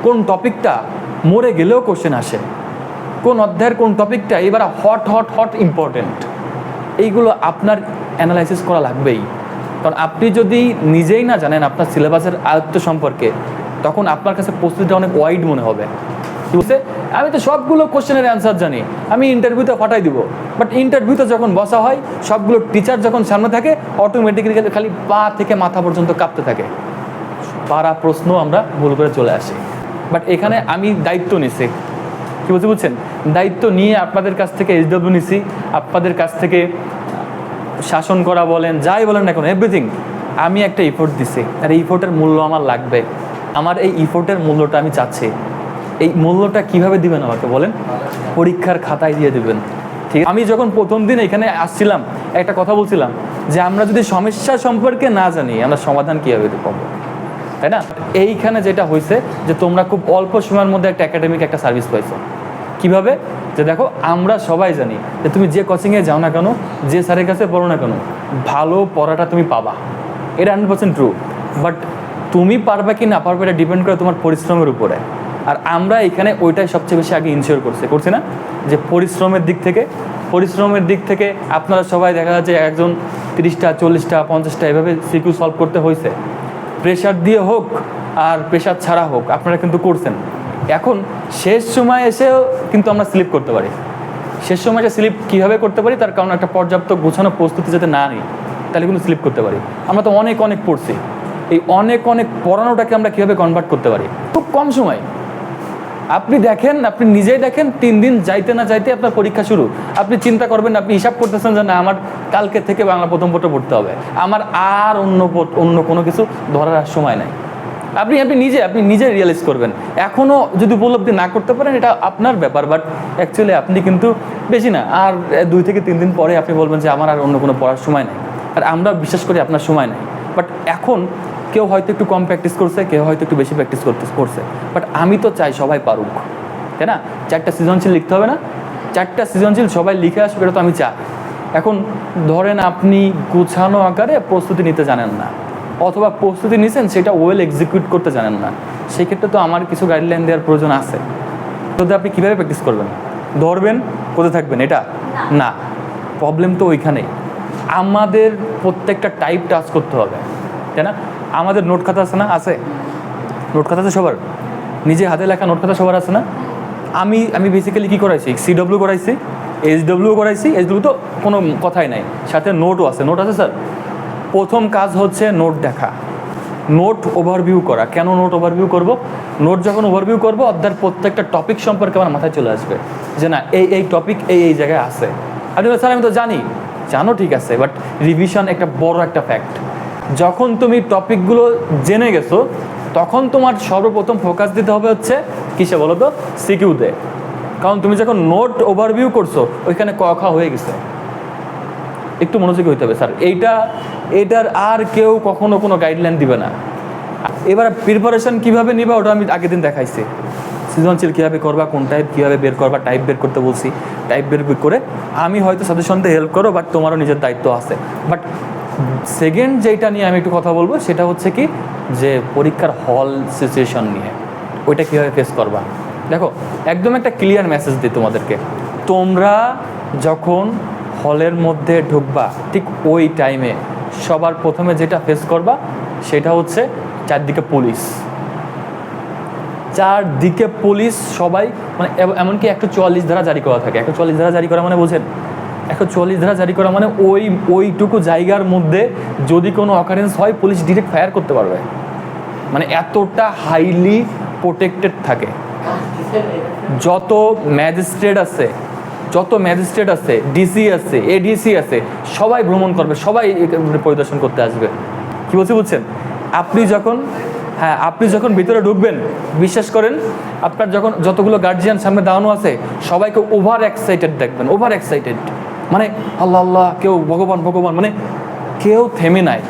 কোন টপিকটা মরে গেলেও কোশ্চেন আসে, কোন অধ্যায়ের কোন টপিকটা এবার হট হট হট ইম্পর্টেন্ট, এইগুলো আপনার অ্যানালাইসিস করা লাগবেই। কারণ আপনি যদি নিজেই না জানেন আপনার সিলেবাসের আয়ত্ত সম্পর্কে, তখন আপনার কাছে প্রস্তুতিটা অনেক ওয়াইড মনে হবে। কি বলছে, আমি তো সবগুলো কোশ্চেনের অ্যান্সার জানি, আমি ইন্টারভিউতে ফাটাই দিব। বাট ইন্টারভিউতে যখন বসা হয়, সবগুলো টিচার যখন সামনে থাকে, অটোমেটিক্যালি খালি পা থেকে মাথা পর্যন্ত কাঁপতে থাকে, পারা প্রশ্ন আমরা ভুল করে চলে আসি। বাট এখানে আমি দায়িত্ব নিছি, কি বলছি বুঝছেন, দায়িত্ব নিয়ে আপনাদের কাছ থেকে SW নিছি, আপনাদের কাছ থেকে শাসন করা বলেন, যাই বলেন না কেন, এভরিথিং আমি একটা ইফোর্ট দিছি, আর এই ইফোর্টের মূল্য আমার লাগবে। আমার এই ইফোর্টের মূল্যটা আমি চাচ্ছি। এই মূল্যটা কিভাবে দিবেন আমাকে বলেন? পরীক্ষার খাতায় দিয়ে দিবেন। ঠিক, আমি যখন প্রথম দিন এখানে আসছিলাম একটা কথা বলছিলাম যে আমরা যদি সমস্যা সম্পর্কে না জানি, আমরা সমাধান কীভাবে পাবো, তাই না? এইখানে যেটা হয়েছে যে তোমরা খুব অল্প সময়ের মধ্যে একটা একাডেমিক একটা সার্ভিস পাইছো। কিভাবে? যে দেখো, আমরা সবাই জানি যে তুমি যে কোচিংয়ে যাও না কেন, যে স্যারের কাছে পড়ো না কেন, ভালো পড়াটা তুমি পাবা, এটা 100% ট্রু। বাট তুমি পারবা কি না পারবে এটা ডিপেন্ড করে তোমার পরিশ্রমের উপরে। আর আমরা এখানে ওইটাই সবচেয়ে বেশি আগে ইনশিওর করছি না, যে পরিশ্রমের দিক থেকে আপনারা সবাই দেখা যাচ্ছে একজন 30টা 40টা 50টা এভাবে সিকিউ সলভ করতে হয়েছে, প্রেশার দিয়ে হোক আর প্রেশার ছাড়া হোক, আপনারা কিন্তু করছেন। এখন শেষ সময় এসেও কিন্তু আমরা স্লিপ করতে পারি। শেষ সময় যে স্লিপ কীভাবে করতে পারি, তার কারণ একটা পর্যাপ্ত গোছানো প্রস্তুতি যাতে না নিই, তাহলে কিন্তু স্লিপ করতে পারি। আমরা তো অনেক পড়ছি, এই অনেক পড়ানোটাকে আমরা কীভাবে কনভার্ট করতে পারি খুব কম সময়। আপনি দেখেন, আপনি নিজেই দেখেন, 3 দিন যাইতে না যাইতে আপনার পরীক্ষা শুরু। আপনি চিন্তা করবেন, আপনি হিসাব করতেছেন যে না আমার কালকে থেকে বাংলা প্রথম পত্র পড়তে হবে, আমার আর অন্য কোনো কিছু ধরার আর সময় নাই। আপনি নিজে রিয়েলাইজ করবেন। এখনও যদি উপলব্ধি না করতে পারেন, এটা আপনার ব্যাপার, বাট অ্যাকচুয়ালি আপনি কিন্তু বেশি না আর 2 থেকে 3 দিন পরে আপনি বলবেন যে আমার আর অন্য কোনো পড়ার সময় নেই। আর আমরা বিশ্বাস করি আপনার সময় নেই। বাট এখন কেউ হয়তো একটু কম প্র্যাকটিস করছে, কেউ হয়তো একটু বেশি প্র্যাকটিস করছে। বাট আমি তো চাই সবাই পারুক, তাই না? 4টা সৃজনশীল লিখতে হবে না? 4টা সৃজনশীল সবাই লিখে আসবে, এটা তো আমি চাই। এখন ধরেন আপনি গুছানো আকারে প্রস্তুতি নিতে জানেন না, অথবা প্রস্তুতি নিছেন সেটা ওয়েল এক্সিকিউট করতে জানেন না, সেক্ষেত্রে তো আমার কিছু গাইডলাইন দেওয়ার প্রয়োজন আছে। যদি আপনি কীভাবে প্র্যাকটিস করবেন, ধরবেন, কোথায় থাকবেন, এটা না, প্রবলেম তো ওইখানেই। আমাদের প্রত্যেকটা টাইপ টাচ করতে হবে, তাই না? আমাদের নোট খাতা আছে না? আছে, নোট খাতা আছে সবার, নিজে হাতে লেখা নোট খাতা সবার আছে না? আমি বেসিক্যালি কী করাইছি, CW করাইছি, SW করাইছি। SW তো কোনো কথাই নাই, সাথে নোটও আছে। নোট আছে স্যার? প্রথম কাজ হচ্ছে নোট দেখা, নোট ওভারভিউ করা। কেন নোট ওভারভিউ করব? নোট যখন ওভারভিউ করবো, অধ্যায়ের প্রত্যেকটা টপিক সম্পর্কে আমার মাথায় চলে আসবে যে না এই টপিক এই জায়গায় আছে। আপনি স্যার আমি তো জানো, ঠিক আছে, বাট রিভিশন একটা বড় একটা ফ্যাক্ট। যখন তুমি টপিকগুলো জেনে গেছো, তখন তোমার সর্বপ্রথম ফোকাস দিতে হবে হচ্ছে কিসে বলো তো? সিকিউতে। কারণ তুমি যখন নোট ওভারভিউ করছো, ওইখানে ক খ হয়ে গেছে। একটু মনোযোগী হইতে হবে স্যার, এটার আর কেউ কখনো কোনো গাইডলাইন দিবে না। এবার প্রিপারেশন কীভাবে নিবা, ওটা আমি আগের দিন দেখাইছি। সৃজনশীল কীভাবে করবা, কোন টাইপ কীভাবে বের করবা, টাইপ বের করতে বলছি। টাইপ বের করে আমি হয়তো সাজেশন দিয়ে হেল্প করো, বাট তোমারও নিজের দায়িত্ব আছে। বাট সেকেন্ড যেটা নিয়ে আমি একটু কথা বলবো, সেটা হচ্ছে কি, যে পরীক্ষার হল সিচুয়েশন নিয়ে, ওইটা কীভাবে ফেস করবা। দেখো, একদম একটা ক্লিয়ার মেসেজ দিই তোমাদেরকে। তোমরা যখন হলের মধ্যে ঢুকবা, ঠিক ওই টাইমে সবার প্রথমে যেটা ফেস করবা সেটা হচ্ছে চারদিকে পুলিশ, সবাই, মানে এমনকি 144 ধারা জারি করা থাকে। 144 ধারা জারি করা মানে বোঝেন? 144 ধারা জারি করা মানে ওইটুকু জায়গার মধ্যে যদি কোনো অকারেন্স হয়, পুলিশ ডিরেক্ট ফায়ার করতে পারবে। মানে এতটা হাইলি প্রোটেক্টেড থাকে। যত ম্যাজিস্ট্রেট আছে, ডিসি আছে, এডিসি আছে, সবাই ভ্রমণ করবে, সবাই পরিদর্শন করতে আসবে। কি বুঝছেন? আপনি যখন ভিতরে ঢুকবেন, বিশ্বাস করেন, আপনার যখন যতগুলো গার্জিয়ান সামনে দাঁড়ানো আছে, সবাইকে ওভার এক্সাইটেড দেখবেন, ওভার এক্সাইটেড, মানে আল্লাহ আল্লাহ, কেউ ভগবান, মানে কেউ থেমে নাই।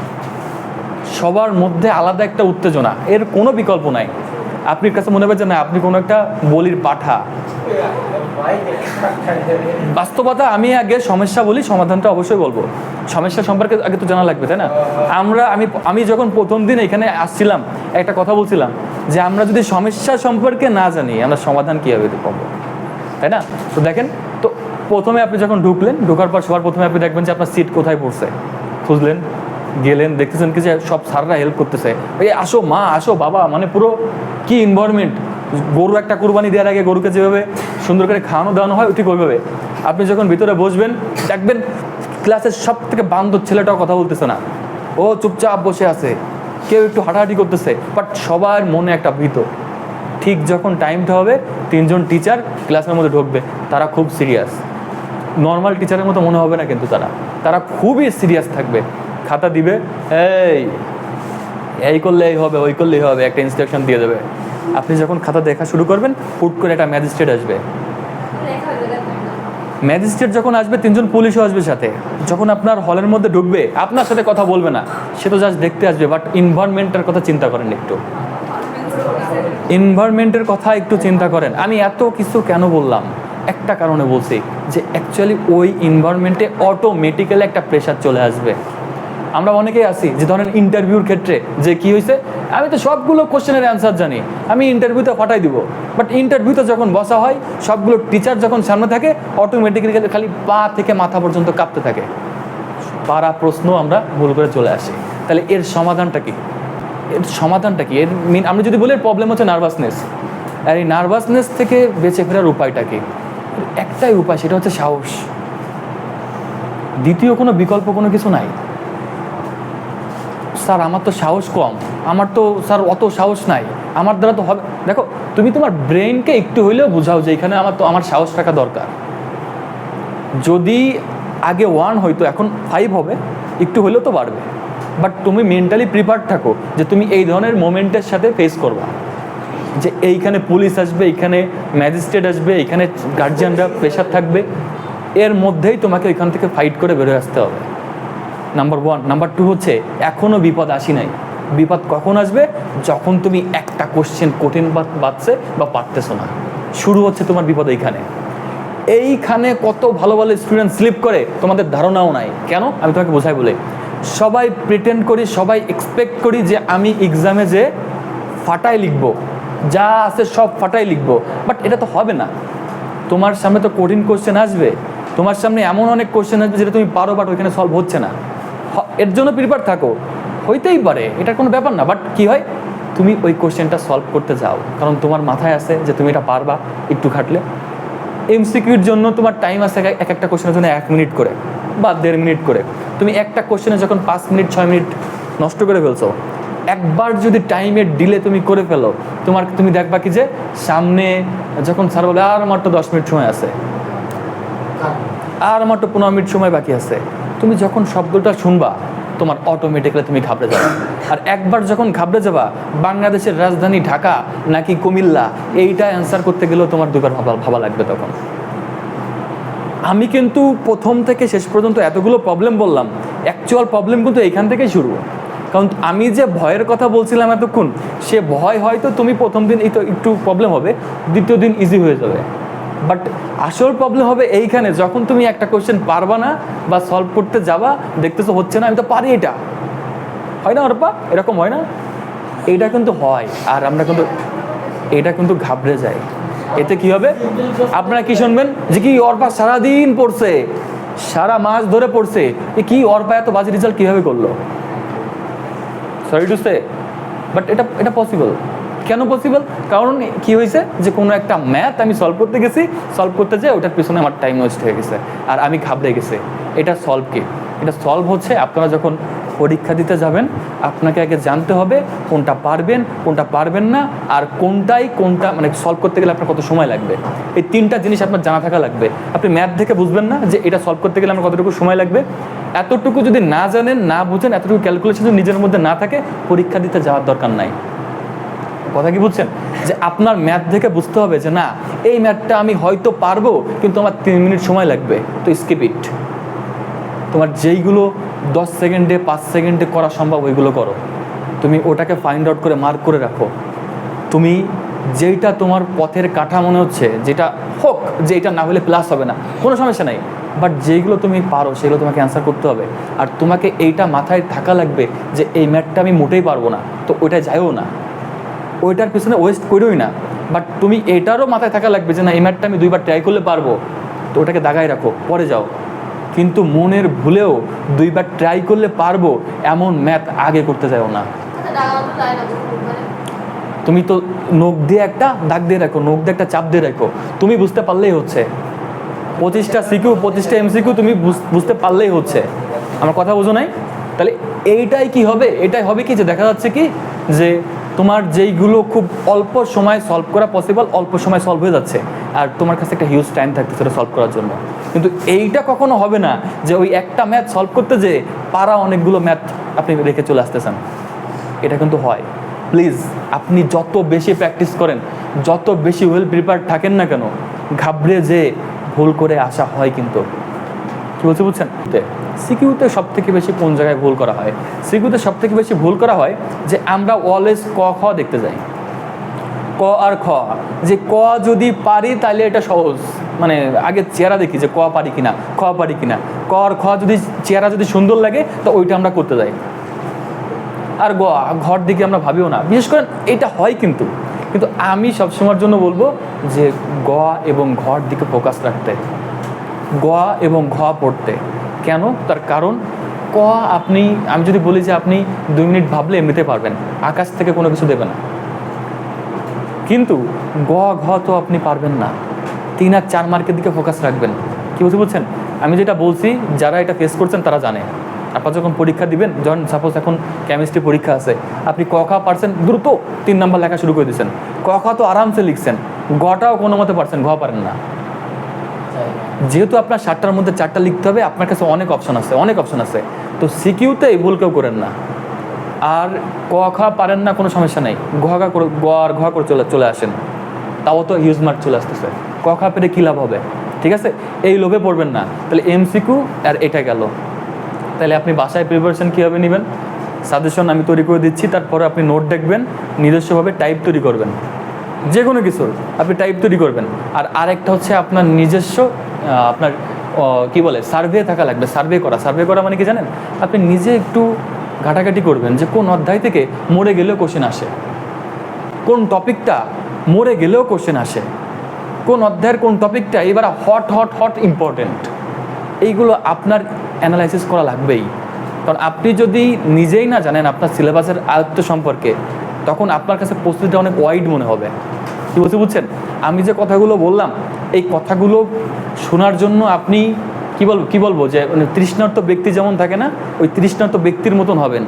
সবার মধ্যে আলাদা একটা উত্তেজনা, এর কোনো বিকল্প নাই। আপনার কাছে মনে হবে যে না, আপনি কোনো একটা বলির পাঠা। বাস্তবতা, আমি আগে সমস্যা বলি, সমাধানটা অবশ্যই বলবো। সমস্যা সম্পর্কে আগে তো জানা লাগবে, তাই না? আমি যখন প্রথম দিন এখানে আসছিলাম, একটা কথা বলছিলাম যে আমরা যদি সমস্যা সম্পর্কে না জানি আমরা সমাধান কীভাবে পাবো, তাই না? তো দেখেন, তো প্রথমে আপনি যখন ঢোকার পর সবার প্রথমে আপনি দেখবেন যে আপনার সিট কোথায় পড়ছে, খুঁজলেন, গেলেন, দেখতেছেন কি যে সব স্যাররা হেল্প করতেছে, এই আসো মা, আসো বাবা, মানে পুরো কি এনভায়রনমেন্ট। গরু একটা কুরবানি দেওয়ার আগে গরুকে যেভাবে সুন্দর করে খাওয়ানো দাওয়ানো হয় ঠিক ওইভাবে আপনি যখন ভিতরে বসবেন দেখবেন ক্লাসের সব থেকে বান্ধব ছেলেটাও কথা বলতেছে না, ও চুপচাপ বসে আছে, কেউ একটু হাঁটাহাঁটি করতেছে, বাট সবার মনে একটা ভীত। ঠিক যখন টাইমটা হবে 3জন টিচার ক্লাসের মধ্যে ঢুকবে, তারা খুব সিরিয়াস, নর্মাল টিচারের মতো মনে হবে না, কিন্তু তারা খুবই সিরিয়াস থাকবে। খাতা দিবে, এই করলে এই হবে, ওই করলেই হবে, একটা ইনস্ট্রাকশন দিয়ে দেবে। আপনি যখন খাতা দেখা শুরু করবেন হুট করে একটা ম্যাজিস্ট্রেট আসবে, ম্যাজিস্ট্রেট যখন আসবে 3জন পুলিশও আসবে সাথে। যখন আপনার হলের মধ্যে ঢুকবে আপনার সাথে কথা বলবে না, সে তো জাস্ট দেখতে আসবে, বাট এনভায়রনমেন্টের কথা চিন্তা করেন একটু, এনভায়রনমেন্টের কথা একটু চিন্তা করেন। আমি এত কিছু কেন বললাম, একটা কারণে বলছি যে অ্যাকচুয়ালি ওই এনভায়রনমেন্টে অটোমেটিক্যালি একটা প্রেশার চলে আসবে। আমরা অনেকেই আছি যে ধরেন ইন্টারভিউর ক্ষেত্রে যে কি হয়েছে, আমি তো সবগুলো কোশ্চেনের অ্যান্সার জানি, আমি ইন্টারভিউতে ফাটাই দিব, বাট ইন্টারভিউতে যখন বসা হয় সবগুলো টিচার যখন সামনে থাকে অটোমেটিক্যালি খালি পা থেকে মাথা পর্যন্ত কাঁপতে থাকে, পারা প্রশ্ন আমরা ভুল করে চলে আসি। তাহলে এর সমাধানটা কি? এর সমাধানটা কি? এর আমরা যদি বলি প্রবলেম হচ্ছে নার্ভাসনেস, আর এই নার্ভাসনেস থেকে বেঁচে ফেরার উপায়টা কি? একটাই উপায়, সেটা হচ্ছে সাহস। দ্বিতীয় কোনো বিকল্প কোনো কিছু নাই। স্যার আমার তো সাহস কম, আমার তো স্যার অত সাহস নাই, আমার দ্বারা তো হবে। দেখো, তুমি তোমার ব্রেনকে একটু হইলেও বোঝাও যে এখানে আমার সাহস রাখা দরকার। যদি আগে 1 হয়তো এখন 5 হবে, একটু হলেও তো বাড়বে, বাট তুমি মেন্টালি প্রিপেয়ার্ড থাকো যে তুমি এই ধরনের মোমেন্টের সাথে ফেস করবা, যে এইখানে পুলিশ আসবে, এইখানে ম্যাজিস্ট্রেট আসবে, এইখানে গার্জিয়ানরা প্রেশার থাকবে, এর মধ্যেই তোমাকে এখান থেকে ফাইট করে বেরোয় আসতে হবে। নাম্বার 1। নাম্বার 2 হচ্ছে এখনও বিপদ আসি নাই। বিপদ কখন আসবে? যখন তুমি একটা কোশ্চেন কঠিন বাঁচছে বা পারতেছো না, শুরু হচ্ছে তোমার বিপদ এইখানে কত ভালো ভালো স্টুডেন্ট স্লিপ করে তোমাদের ধারণাও নাই। কেন? আমি তোমাকে বোঝাই বলে, সবাই প্রিটেন্ড করি, সবাই এক্সপেক্ট করি যে আমি এক্সামে যে ফাটাই লিখবো, যা আছে সব ফাটাই লিখবো, বাট এটা তো হবে না। তোমার সামনে তো কঠিন কোশ্চেন আসবে, তোমার সামনে এমন অনেক কোশ্চেন আসবে যেটা তুমি পারো, বাট ওইখানে সলভ হচ্ছে না। এর জন্য প্রিপেয়ার থাকো, হইতেই পারে, এটা কোনো ব্যাপার না, বাট কী হয়, তুমি ওই কোশ্চেনটা সলভ করতে যাও, কারণ তোমার মাথায় আছে যে তুমি এটা পারবা একটু খাটলে। এমসিকিউর জন্য তোমার টাইম আছে এক একটা কোশ্চেনের জন্য 1 মিনিট করে বা 1.5 মিনিট করে। তুমি একটা কোশ্চেনে যখন 5 মিনিট 6 মিনিট নষ্ট করে ফেলছো, একবার যদি টাইমের ডিলে তুমি করে ফেলো, তুমি দেখবা কি যে সামনে যখন স্যার বলে আর মাত্র 10 মিনিট সময় আছে, আর মাত্র 15 মিনিট সময় বাকি আছে, তুমি যখন শব্দটা শুনবা তোমার অটোমেটিক্যালি তুমি ঘাবড়ে যাবে। আর একবার যখন ঘাবড়ে যাবা, বাংলাদেশের রাজধানী ঢাকা নাকি কুমিল্লা, এইটা অ্যান্সার করতে গেলেও তোমার দুবার ভাবা লাগবে তখন। আমি কিন্তু প্রথম থেকে শেষ পর্যন্ত এতগুলো প্রবলেম বললাম, অ্যাকচুয়াল প্রবলেম কিন্তু এইখান থেকেই শুরু। কারণ আমি যে ভয়ের কথা বলছিলাম এতক্ষণ, সে ভয় হয়তো তুমি প্রথম দিন এই তো একটু প্রবলেম হবে, দ্বিতীয় দিন ইজি হয়ে যাবে, বাট আসল প্রবলেম হবে এইখানে যখন তুমি একটা কোশ্চেন পারবা না বা সলভ করতে যাবা, দেখতেছো হচ্ছে না, আমি তো পারি, এটা হয় না অর্পা, এরকম হয় না? এইটা কিন্তু হয়, আর আমরা কিন্তু এটা কিন্তু ঘাবড়ে যাই। এতে কি হবে? আপনারা কি শুনবেন যে কি অর্পা সারাদিন পড়ছে, সারা মাস ধরে পড়ছে, কি অর্পা এত বাজে রেজাল্ট কিভাবে করলো? সরি টু সে, বাট এটা পসিবল। কেন পসিবল? কারণ কি হয়েছে যে কোনো একটা ম্যাথ আমি সলভ করতে গেছি, সলভ করতে যেয়ে ওটার পিছনে আমার টাইম ওয়েস্ট হয়ে গেছে আর আমি ঘাবড়ে গেছি। এটা সলভ কি? এটা সলভ হচ্ছে আপনারা যখন পরীক্ষা দিতে যাবেন, আপনাকে আগে জানতে হবে কোনটা পারবেন, কোনটা পারবেন না, আর কোনটা মানে সলভ করতে গেলে আপনার কত সময় লাগবে। এই 3টা জিনিস আপনার জানা থাকা লাগবে। আপনি ম্যাথ দেখে বুঝবেন না যে এটা সলভ করতে গেলে আমার কতটুকু সময় লাগবে। এতটুকু যদি না জানেন, না বুঝেন, এতটুকু ক্যালকুলেশন যদি নিজের মধ্যে না থাকে, পরীক্ষা দিতে যাওয়ার দরকার নাই। কথা কি বুঝছেন? যে আপনার ম্যাথ দেখে বুঝতে হবে যে না, এই ম্যাথটা আমি হয়তো পারবো, কিন্তু আমার 3 মিনিট সময় লাগবে, তো স্কিপ ইট। তোমার যেইগুলো 10 সেকেন্ডে 5 সেকেন্ডে করা সম্ভব ওইগুলো করো। তুমি ওটাকে ফাইন্ড আউট করে মার্ক করে রাখো। তুমি যেইটা তোমার পথের কাঠা মনে হচ্ছে, যেটা হোক যে এটা না হলে প্লাস হবে না, কোনো সমস্যা নাই, বাট যেইগুলো তুমি পারো সেগুলো তোমাকে অ্যান্সার করতে হবে। আর তোমাকে এইটা মাথায় থাকা লাগবে যে এই ম্যাথটা আমি মোটেই পারবো না, তো ওইটা যাইও না। ওইটার পিছনে ওয়েস্ট করিও না, বাট তুমি এটারও মাথায় থাকা লাগবে যে না এই ম্যাথটা আমি 2বার ট্রাই করলে পারবো, তো ওটাকে দাগায় রাখো, পরে যাও। কিন্তু মনের ভুলেও 2বার ট্রাই করলে পারবো এমন ম্যাথ আগে করতে যাও না। তুমি তো নখ দিয়ে একটা দাগ দিয়ে রাখো, নখ দিয়ে একটা চাপ দিয়ে রাখো, তুমি বুঝতে পারলেই হচ্ছে। 25টা সিকিউ 25টা এমসিকিউ তুমি বুঝতে পারলেই হচ্ছে। আমার কথা বোঝো নাই? তাহলে এইটাই কি হবে, এটাই হবে কি যে দেখা যাচ্ছে কি যে তোমার যেইগুলো খুব অল্প সময় সলভ করা পসিবল, অল্প সময় সলভ হয়ে যাচ্ছে, আর তোমার কাছে একটা হিউজ টাইম থাকছে সেটা সলভ করার জন্য। কিন্তু এইটা কখনো হবে না যে ওই একটা ম্যাথ সলভ করতে যে পারা অনেকগুলো ম্যাথ আপনি রেখে চলে আসতেছেন। এটা কিন্তু হয়। প্লিজ আপনি যত বেশি প্র্যাকটিস করেন, যত বেশি ওয়েল প্রিপেয়ার্ড থাকেন না কেন, ঘাবড়ে যে ভুল করে আসা হয়। কিন্তু কী বলছি বুঝছেন? সিকিউতে সব থেকে বেশি কোন জায়গায় ভুল করা হয়? সিকিউতে সব থেকে বেশি ভুল করা হয় যে আমরা অলওয়েজ ক খ দেখতে যাই, ক আর খ, যে ক যদি পারি তাহলে এটা সহজ, মানে আগে চেহারা দেখি যে ক পারি কিনা, খ পারি কিনা, ক আর খ যদি চেহারা যদি সুন্দর লাগে তো ওইটা আমরা করতে যাই, আর ঘর দিকে আমরা ভাবিও না। বিশেষ করে এটা হয় কিন্তু কিন্তু আমি সবসময়ের জন্য বলবো যে গ এবং ঘর দিকে ফোকাস রাখতে, গ এবং ঘ পড়তে। কেন? তার কারণ ক আমি যদি বলি যে আপনি 2 মিনিট ভাবলে এমনিতে পারবেন, আকাশ থেকে কোনো কিছু দেবে না। কিন্তু গ ঘ তো আপনি পারবেন না, 3 আর 4 মার্কের দিকে ফোকাস রাখবেন। কি বলছেন? আমি যেটা বলছি যারা এটা ফেস করছেন তারা জানে। আপনার যখন পরীক্ষা দিবেন, যখন সাপোজ এখন কেমিস্ট্রি পরীক্ষা আছে, আপনি ক খা পারছেন, দ্রুত 3 নাম্বার লেখা শুরু করে দিচ্ছেন, ক খা তো আরামসে লিখছেন, গটাও কোনো মতে পারছেন, ঘ পারেন না। যেহেতু আপনার 7টার মধ্যে 4টা লিখতে হবে, আপনার কাছে অনেক অপশন আছে, তো সিকিউতে এই ভুল কেউ করেন না। আর ক খা পারেন না কোনো সমস্যা নেই, গ আর ঘ করে চলে আসেন, তাও তো হিউজ মার্ক চলে আসতেছে। ক খা পেরে কী লাভ হবে? ঠিক আছে, এই লোভে পড়বেন না। তাহলে এমসিকিউ আর এটা গেল। তাহলে আপনি বাসায় প্রিপারেশন কীভাবে নেবেন? সাজেশন আমি তৈরি করে দিচ্ছি, তারপরে আপনি নোট দেখবেন, নিজস্বভাবে টাইপ তৈরি করবেন, যে কোনো কিছুর আপনি টাইপ তৈরি করবেন। আর আরেকটা হচ্ছে আপনার নিজস্ব আপনার কি বলে সার্ভে থাকা লাগবে। সার্ভে করা মানে কি জানেন? আপনি নিজে একটু ঘাটাঘাটি করবেন যে কোন অধ্যায় থেকে মরে গেলেও কোশ্চেন আসে, কোন টপিকটা মরে গেলেও কোশ্চেন আসে, কোন অধ্যায়ের কোন টপিকটা এবার হট ইম্পর্টেন্ট। এইগুলো আপনার অ্যানালাইসিস করা লাগবেই। কারণ আপনি যদি নিজেই না জানেন আপনার সিলেবাসের আয়ত্ত সম্পর্কে, তখন আপনার কাছে প্রস্তুতিটা অনেক ওয়াইড মনে হবে। কি বুঝছেন? আমি যে কথাগুলো বললাম, এই কথাগুলো শোনার জন্য আপনি কি বলবো যে তৃষ্ণার্ত ব্যক্তি যেমন থাকে না, ওই তৃষ্ণার্ত ব্যক্তির মতন হবেন।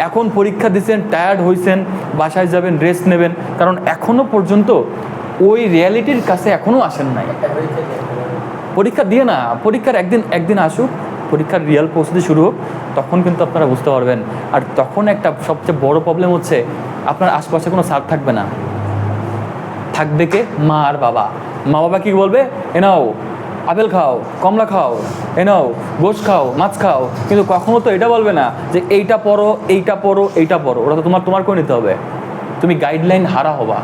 এখন পরীক্ষা দিচ্ছেন, টায়ার্ড হয়েছেন, বাসায় যাবেন, রেস্ট নেবেন, কারণ এখনো পর্যন্ত ওই রিয়ালিটির কাছে এখনো আসেন নাই। পরীক্ষা দিয়ে না, পরীক্ষার একদিন আসুক, পরীক্ষার রিয়াল প্রস্তুতি শুরু হোক, তখন কিন্তু আপনারা বুঝতে পারবেন। আর তখন একটা সবচেয়ে বড় প্রবলেম হচ্ছে আপনার আশপাশে কোনো স্যার থাকবে না, থাকবে কে? মা আর বাবা। মা বাবা কি বলবে? এ নাও আপেল খাও, কমলা খাও, এ নাও গোশ খাও, মাছ খাও, কিন্তু কখনো তো এটা বলবে না যে এইটা পড়ো, এইটা পড়ো, এইটা পড়ো। ওরা তো তোমার করে নিতে হবে, তুমি গাইডলাইন হারা হবা।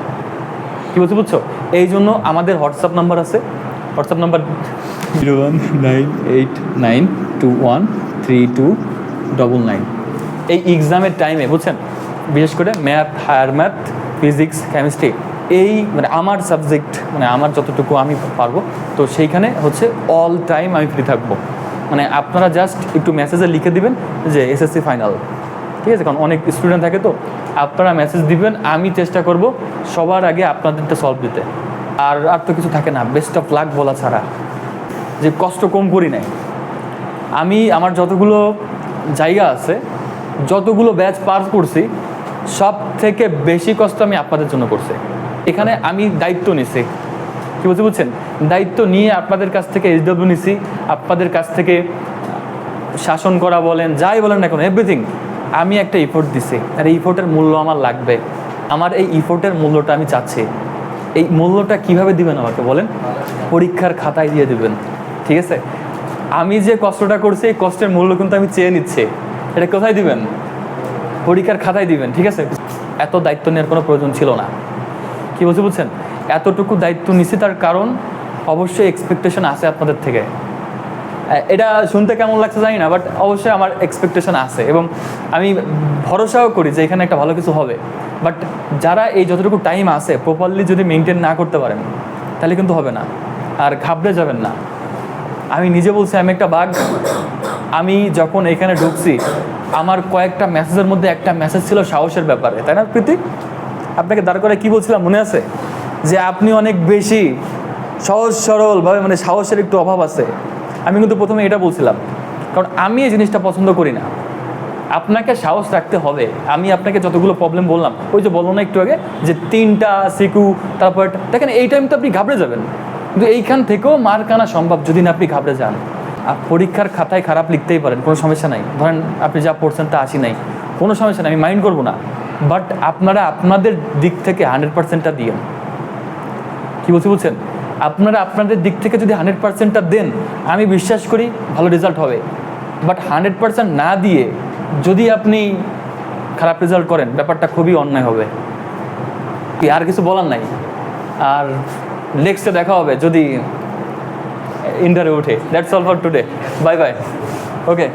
কি বুঝছো? এই জন্য আমাদের হোয়াটসঅ্যাপ নাম্বার আছে, হোয়াটসঅ্যাপ নাম্বার 0198213299। এই এক্সামের টাইমে বুঝছেন, বিশেষ করে math, higher math, physics, chemistry, এই মানে আমার সাবজেক্ট, মানে আমার যতটুকু আমি পারবো, তো সেইখানে হচ্ছে অল টাইম আমি ফ্রি থাকবো। মানে আপনারা জাস্ট একটু মেসেজে লিখে দিবেন যে এসএসসি ফাইনাল, ঠিক আছে? কারণ অনেক স্টুডেন্ট থাকে, তো আপনারা মেসেজ দিবেন, আমি চেষ্টা করব সবার আগে আপনাদেরটা সলভ দিতে। আর তো কিছু থাকে না, বেস্ট অফ লাক বলা ছাড়া, যে কষ্ট কম করি নাই আমি। আমার যতগুলো জায়গা আছে, যতগুলো ব্যাচ পার করছি, সব থেকে বেশি কষ্ট আমি আপনাদের জন্য করছি। এখানে আমি দায়িত্ব নিছি। কি বুঝছেন? দায়িত্ব নিয়ে আপনাদের কাছ থেকে SW নিছি, আপনাদের কাছ থেকে শাসন করা বলেন, যাই বলেন না কেন, এভরিথিং আমি একটা ইফোর্ট দিছি, আর এই ইফোর্টের মূল্য আমার লাগবে। আমার এই ইফোর্টের মূল্যটা আমি চাচ্ছি। এই মূল্যটা কিভাবে দিবেন আমাকে বলেন? পরীক্ষার খাতায় দিয়ে দিবেন, ঠিক আছে? আমি যে কষ্টটা করছি, এই কষ্টের মূল্য কিন্তু আমি চেয়ে নিচ্ছি। এটা কোথায় দিবেন? পরীক্ষার খাতায় দিবেন, ঠিক আছে? এত দায়িত্ব নেওয়ার কোনো প্রয়োজন ছিল না। কি বুঝছেন? এতটুকু দায়িত্ব নিছি, তার কারণ অবশ্যই এক্সপেকটেশন আছে আপনাদের থেকে। এটা শুনতে কেমন লাগছে জানি না, বাট অবশ্যই আমার এক্সপেকটেশন আছে এবং আমি ভরসাও করি যে এখানে একটা ভালো কিছু হবে। বাট যারা এই যতটুকু টাইম আছে প্রপারলি যদি মেনটেন না করতে পারেন তাহলে কিন্তু হবে না। আর ঘাবড়ে যাবেন না। আমি নিজে বলছি আমি একটা বাঘ। আমি যখন এখানে ঢুকছি আমার কয়েকটা মেসেজের মধ্যে একটা মেসেজ ছিল সাহসের ব্যাপারে, তাই না প্রীতি? আপনাকে দাঁড় করে কী বলছিলাম মনে আছে? যে আপনি অনেক বেশি সহজ সরলভাবে, মানে সাহসের একটু অভাব আছে। আমি কিন্তু প্রথমে এটা বলছিলাম, কারণ আমি এই জিনিসটা পছন্দ করি না। আপনাকে সাহস রাখতে হবে। আমি আপনাকে যতগুলো প্রবলেম বললাম, ওই যে বললো না একটু আগে যে 3টা সিকিউ, তারপর দেখেন এই টাইম তো আপনি ঘাবড়ে যাবেন, কিন্তু এইখান থেকেও মার কানা সম্ভব যদি না আপনি ঘাবড়ে যান। পরীক্ষার খাতায় খারাপ লিখতেই পারেন, কোনো সমস্যা নাই। ধরেন আপনি যা পড়ছেন তা 80 নাই, কোনো সমস্যা নেই, আমি মাইন্ড করবো না। বাট আপনারা আপনাদের দিক থেকে 100%টা দিয়েন। কী বলছেন? আপনারা আপনাদের দিক থেকে যদি 100%টা দেন, আমি বিশ্বাস করি ভালো রেজাল্ট হবে। বাট 100% না দিয়ে যদি আপনি খারাপ রেজাল্ট করেন, ব্যাপারটা খুবই অন্যায় হবে। আর কিছু বলার নাই। আর নেক্সটে দেখা হবে যদি ইন্টারভিউ ওঠে। That's all for today. Bye bye. Okay.